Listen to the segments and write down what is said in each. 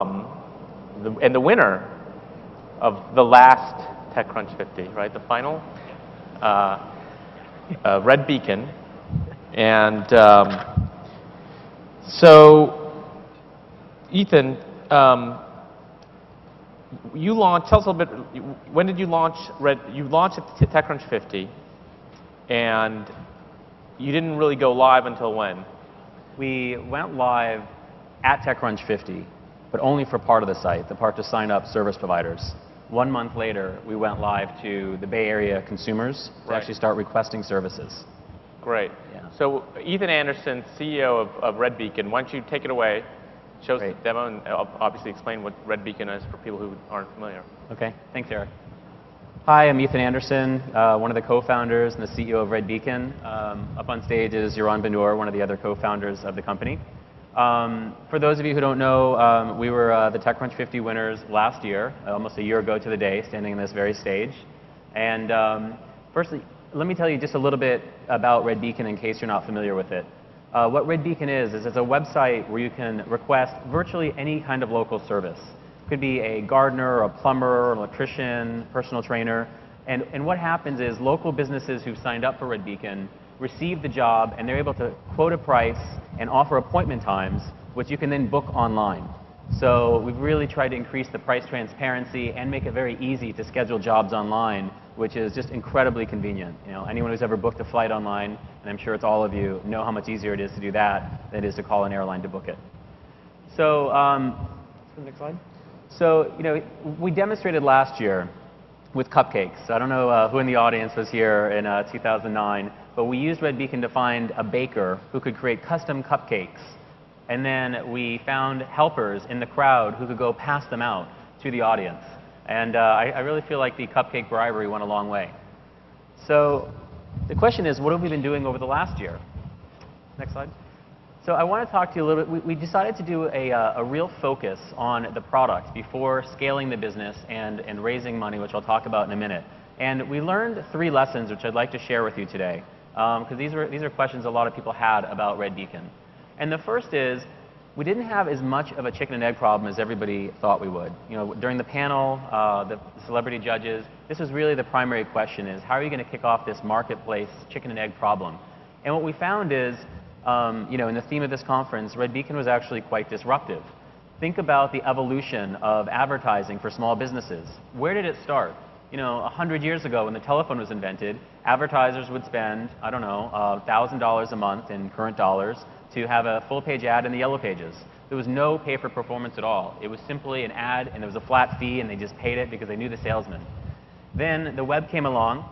And the winner of the last TechCrunch 50, right, the final, Red Beacon. And so, Ethan, you launched, tell us a little bit, when did you launch you launched at TechCrunch 50, and you didn't really go live until when? We went live at TechCrunch 50, but only for part of the site, the part to sign up service providers. 1 month later, we went live to the Bay Area consumers to actually start requesting services. Great. Yeah. So Ethan Anderson, CEO of Red Beacon, why don't you take it away, show us the demo, and obviously explain what Red Beacon is for people who aren't familiar. OK, thanks, Eric. Hi, I'm Ethan Anderson, one of the co-founders and the CEO of Red Beacon. Up on stage is Yaron Ben-Dor, one of the other co-founders of the company. For those of you who don't know, we were the TechCrunch 50 winners last year, almost a year ago to the day, standing on this very stage. And firstly, let me tell you just a little bit about Red Beacon in case you're not familiar with it. What Red Beacon is it's a website where you can request virtually any kind of local service. It could be a gardener, a plumber, an electrician, personal trainer. And what happens is local businesses who've signed up for Red Beacon receive the job, and they're able to quote a price and offer appointment times, which you can then book online. So we've really tried to increase the price transparency and make it very easy to schedule jobs online, which is just incredibly convenient. You know, anyone who's ever booked a flight online, and I'm sure it's all of you, know how much easier it is to do that than it is to call an airline to book it. So, next slide. So, you know, we demonstrated last year with cupcakes. I don't know who in the audience was here in 2009, but we used Red Beacon to find a baker who could create custom cupcakes. And then we found helpers in the crowd who could go pass them out to the audience. And I really feel like the cupcake bribery went a long way. So the question is, what have we been doing over the last year? Next slide. So I want to talk to you a little bit. We decided to do a real focus on the product before scaling the business and raising money, which I'll talk about in a minute. And we learned 3 lessons, which I'd like to share with you today, because these are questions a lot of people had about Red Beacon. And the first is, we didn't have as much of a chicken and egg problem as everybody thought we would. You know, during the panel, the celebrity judges, this was really the primary question: is how are you going to kick off this marketplace chicken and egg problem? And what we found is, you know, in the theme of this conference, Red Beacon was actually quite disruptive. Think about the evolution of advertising for small businesses. Where did it start? You know, 100 years ago, when the telephone was invented, advertisers would spend, I don't know, $1,000 a month in current dollars to have a full-page ad in the Yellow Pages. There was no pay-for-performance at all. It was simply an ad, and there was a flat fee, and they just paid it because they knew the salesman. Then the web came along,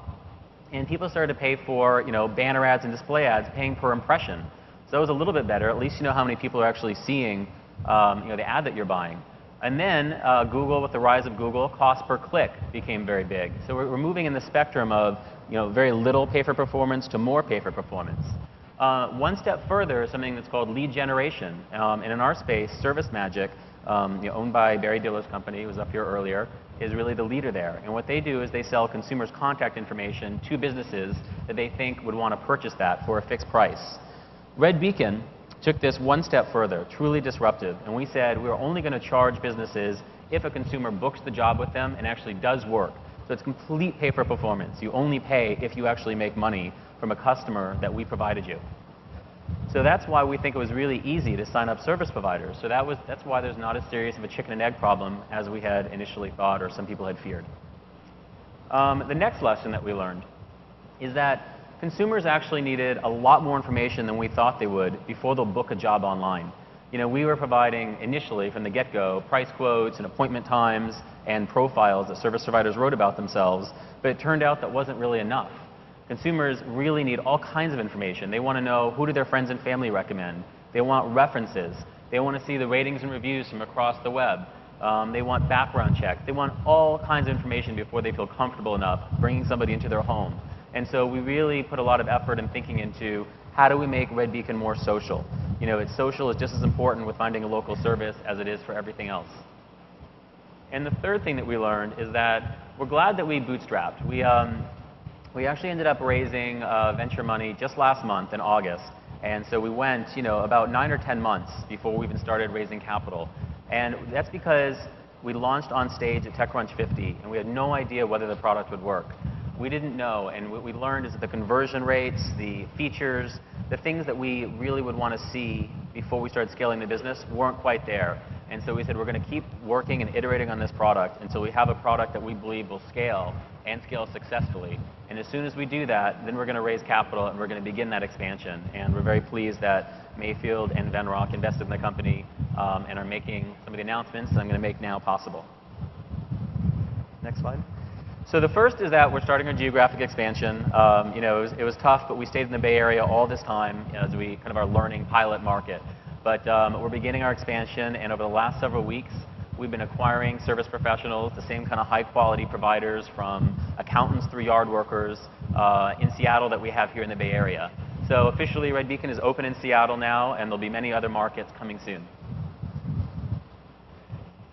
and people started to pay for, you know, banner ads and display ads, paying per impression. So that was a little bit better. At least you know how many people are actually seeing, you know, the ad that you're buying. And then Google, with the rise of Google, cost per click became very big. So we're moving in the spectrum of, you know, very little pay for performance to more pay for performance. One step further is something that's called lead generation. And in our space, ServiceMagic, you know, owned by Barry Diller's company, who was up here earlier, is really the leader there. And what they do is they sell consumers' contact information to businesses that they think would want to purchase that for a fixed price. Red Beacon took this one step further, truly disruptive. And we said we're only going to charge businesses if a consumer books the job with them and actually does work. So it's complete pay for performance. You only pay if you actually make money from a customer that we provided you. So that's why we think it was really easy to sign up service providers. So that's why there's not as serious of a chicken and egg problem as we had initially thought, or some people had feared. The next lesson that we learned is that consumers actually needed a lot more information than we thought they would before they'll book a job online. You know, we were providing initially from the get-go price quotes and appointment times and profiles that service providers wrote about themselves, but it turned out that wasn't really enough. Consumers really need all kinds of information. They want to know, who do their friends and family recommend? They want references. They want to see the ratings and reviews from across the web. They want background checks. They want all kinds of information before they feel comfortable enough bringing somebody into their home. And so we really put a lot of effort and thinking into, how do we make Red Beacon more social? You know, it's social is just as important with finding a local service as it is for everything else. And the third thing that we learned is that we're glad that we bootstrapped. We actually ended up raising venture money just last month in August. And so we went, you know, about 9 or 10 months before we even started raising capital. And that's because we launched on stage at TechCrunch 50, and we had no idea whether the product would work. We didn't know, and what we learned is that the conversion rates, the features, the things that we really would want to see before we started scaling the business weren't quite there. And so we said we're going to keep working and iterating on this product until we have a product that we believe will scale and scale successfully. And as soon as we do that, then we're going to raise capital and we're going to begin that expansion. And we're very pleased that Mayfield and Venrock invested in the company and are making some of the announcements that I'm going to make now possible. Next slide. So the first is that we're starting our geographic expansion. You know, it was tough, but we stayed in the Bay Area all this time as we kind of our learning pilot market. But we're beginning our expansion, and over the last several weeks, we've been acquiring service professionals, the same kind of high-quality providers from accountants through yard workers in Seattle that we have here in the Bay Area. So officially, Red Beacon is open in Seattle now, and there'll be many other markets coming soon.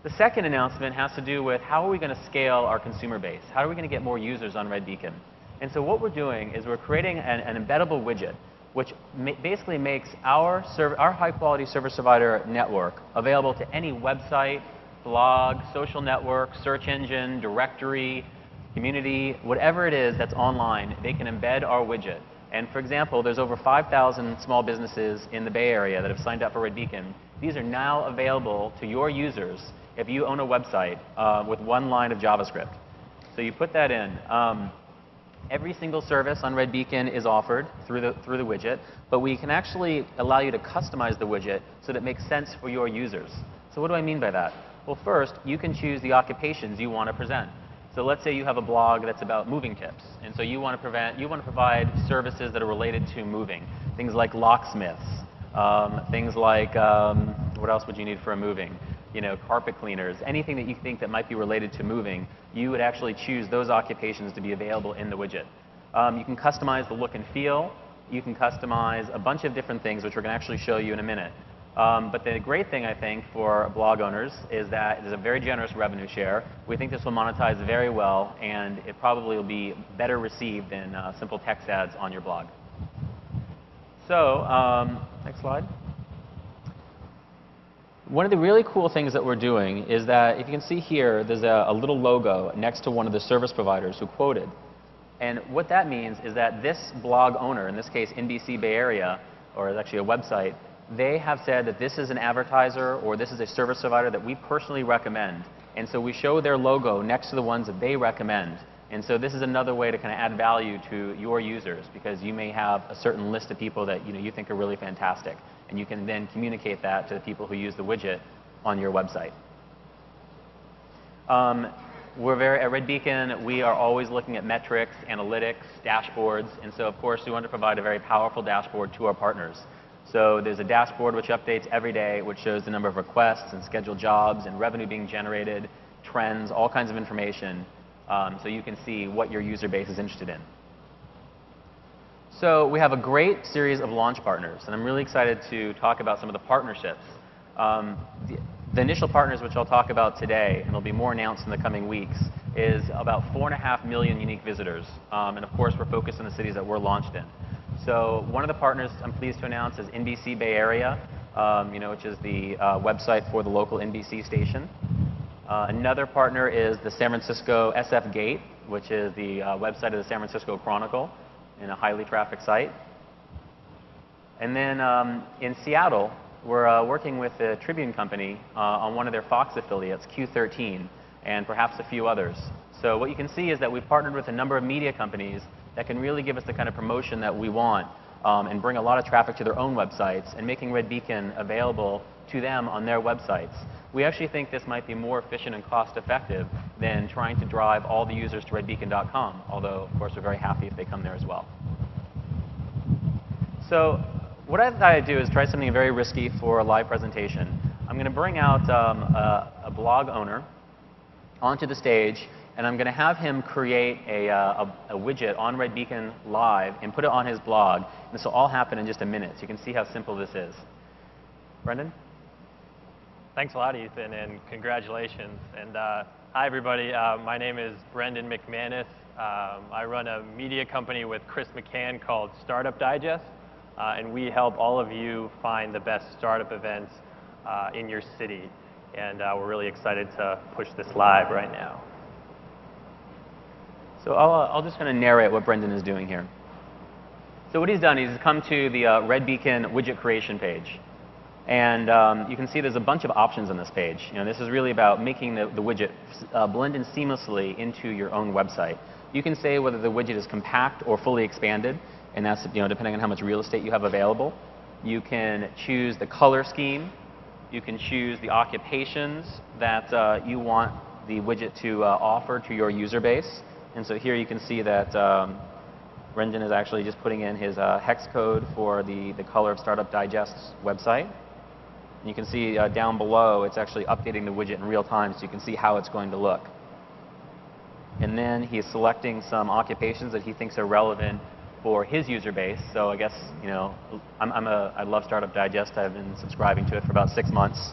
The second announcement has to do with how are we going to scale our consumer base? How are we going to get more users on Red Beacon? And so what we're doing is we're creating an embeddable widget which basically makes our high-quality service provider network available to any website, blog, social network, search engine, directory, community, whatever it is that's online, they can embed our widget. And for example, there's over 5,000 small businesses in the Bay Area that have signed up for Red Beacon. These are now available to your users if you own a website with one line of JavaScript. So you put that in. Every single service on Red Beacon is offered through the widget, but we can actually allow you to customize the widget so that it makes sense for your users. So what do I mean by that? Well, first, you can choose the occupations you want to present. So let's say you have a blog that's about moving tips, and so you want to provide services that are related to moving, things like locksmiths, things like what else would you need for a moving? You know, carpet cleaners, anything that you think that might be related to moving, you would actually choose those occupations to be available in the widget. You can customize the look and feel. You can customize a bunch of different things, which we're going to actually show you in a minute. But the great thing, I think, for blog owners is that it is a very generous revenue share. We think this will monetize very well, and it probably will be better received than simple text ads on your blog. So, next slide. One of the really cool things that we're doing is that, if you can see here, there's a little logo next to one of the service providers who quoted. And what that means is that this blog owner, in this case NBC Bay Area, or it's actually a website, they have said that this is an advertiser or this is a service provider that we personally recommend. And so we show their logo next to the ones that they recommend. And so this is another way to kind of add value to your users, because you may have a certain list of people that you think are really fantastic. And you can then communicate that to the people who use the widget on your website. At Red Beacon, we are always looking at metrics, analytics, dashboards. And so, of course, we want to provide a very powerful dashboard to our partners. So there's a dashboard which updates every day, which shows the number of requests and scheduled jobs and revenue being generated, trends, all kinds of information, so you can see what your user base is interested in. So we have a great series of launch partners, and I'm really excited to talk about some of the partnerships. The initial partners, which I'll talk about today, and there'll be more announced in the coming weeks, is about 4.5 million unique visitors. And of course, we're focused on the cities that we're launched in. So one of the partners I'm pleased to announce is NBC Bay Area, which is the website for the local NBC station. Another partner is the San Francisco SF Gate, which is the website of the San Francisco Chronicle, in a highly trafficked site. And then in Seattle, we're working with the Tribune Company on one of their Fox affiliates, Q13, and perhaps a few others. So what you can see is that we've partnered with a number of media companies that can really give us the kind of promotion that we want and bring a lot of traffic to their own websites and making Red Beacon available to them on their websites. We actually think this might be more efficient and cost-effective than trying to drive all the users to redbeacon.com, although, of course, we're very happy if they come there as well. So what I thought I'd do is try something very risky for a live presentation. I'm going to bring out a blog owner onto the stage, and I'm going to have him create a widget on Red Beacon Live and put it on his blog. And this will all happen in just a minute, so you can see how simple this is. Brendan? Thanks a lot, Ethan, and congratulations. And hi, everybody. My name is Brendan McManus. I run a media company with Chris McCann called Startup Digest, and we help all of you find the best startup events in your city. and we're really excited to push this live right now. So I'll just kind of narrate what Brendan is doing here. So what he's done is he's come to the Red Beacon widget creation page. And you can see there's a bunch of options on this page. You know, this is really about making the widget blend in seamlessly into your own website. You can say whether the widget is compact or fully expanded, and that's depending on how much real estate you have available. You can choose the color scheme. You can choose the occupations that you want the widget to offer to your user base. And so here you can see that Brendan is actually just putting in his hex code for the color of Startup Digest's website. And you can see down below, it's actually updating the widget in real time, so you can see how it's going to look. And then he's selecting some occupations that he thinks are relevant for his user base. So I guess, I love Startup Digest. I've been subscribing to it for about 6 months.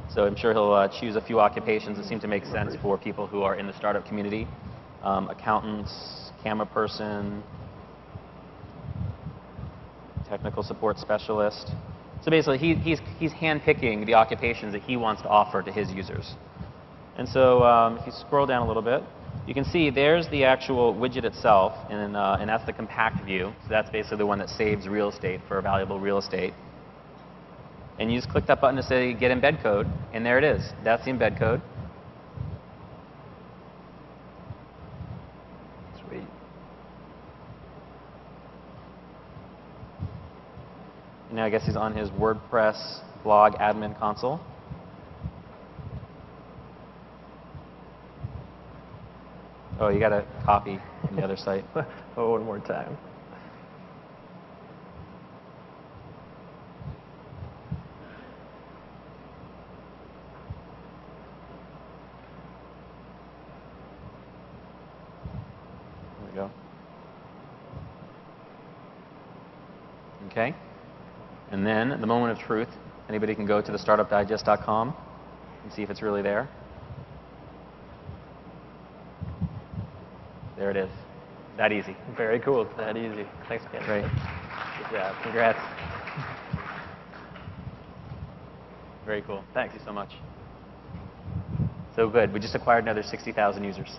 So I'm sure he'll choose a few occupations that seem to make sense for people who are in the startup community. Accountants, camera person, technical support specialist. So basically, he's handpicking the occupations that he wants to offer to his users. And so if you scroll down a little bit, you can see there's the actual widget itself, and that's the compact view. So that's basically the one that saves real estate for valuable real estate. And you just click that button to say get embed code, and there it is. That's the embed code. Sweet. And now I guess he's on his WordPress blog admin console. Oh, you got to copy from the other site. Oh, one more time. There we go. Okay. And then, at the moment of truth, anybody can go to the startupdigest.com and see if it's really there. There it is. That easy. Very cool. It's that easy. Thanks, Ken. Great. Good job. Congrats. Very cool. Thank you so much. So good. We just acquired another 60,000 users.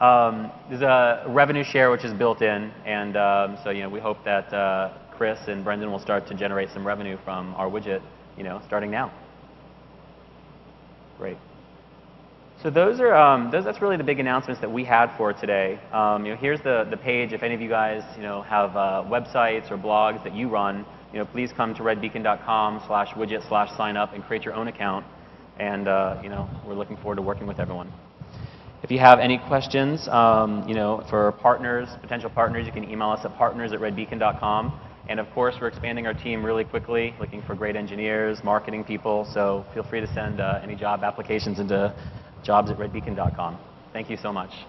There's a revenue share which is built in, and so we hope that Chris and Brendan will start to generate some revenue from our widget, starting now. Great. So those are that's really the big announcements that we had for today. Here's the page. If any of you guys have websites or blogs that you run, please come to redbeacon.com/widget/sign up and create your own account. And we're looking forward to working with everyone. If you have any questions, for partners, potential partners, you can email us at partners@redbeacon.com. And of course, we're expanding our team really quickly, looking for great engineers, marketing people. So feel free to send any job applications into jobs@redbeacon.com. Thank you so much.